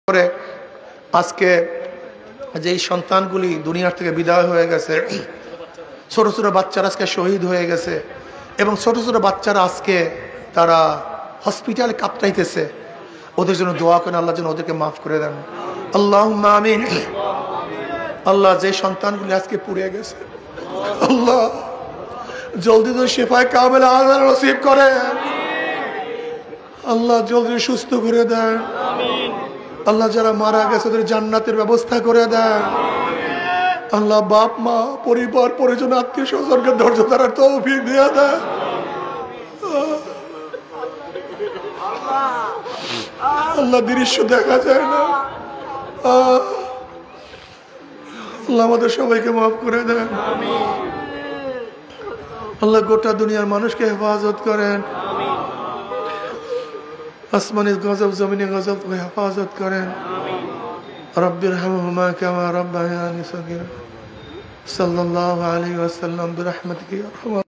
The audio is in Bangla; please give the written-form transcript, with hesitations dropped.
করে আজকে যেই সন্তানগুলি দুনিয়ার থেকে বিদায় হয়ে গেছে, ছোট ছোট বাচ্চারা আজকে শহীদ হয়ে গেছে এবং ছোট ছোট বাচ্চারা আজকে তারা হসপিটালে কাঁপতাইতেছে, ওদের জন্য দোয়া করেন আল্লাহ যেন ওদেরকে মাফ করে দেন। আল্লাহুম্মা আমিন। আল্লাহ যে সন্তানগুলি আজকে পুড়ে গেছে, আল্লাহ জলদি তো শিফায়ে কামিল আযর নসিব করেন, আল্লাহ জলদি সুস্থ করে দেন। আল্লাহ যারা মারা গেছে ওদের জান্নাতের ব্যবস্থা করে দেন। আল্লাহ বাপ মা পরিবার পরিজন আত্মীয় স্বজনকে ধৈর্য ধরার তৌফিক দিয়ে দেন। আল্লাহ দৃশ্য দেখা যায় না, আল্লাহ আমাদের সবাইকে মাফ করে দেন। আল্লাহ গোটা দুনিয়ার মানুষকে হেফাজত করেন, আসমানি গজব জমিনে গজব হেফাজত করেন। রব্বিরহামহুমা কামা রাব্বায়ানি সগীরা। সাল্লাল্লাহু আলাইহি ওয়াসাল্লাম বিরহমাতিকা ইয়া আরহামার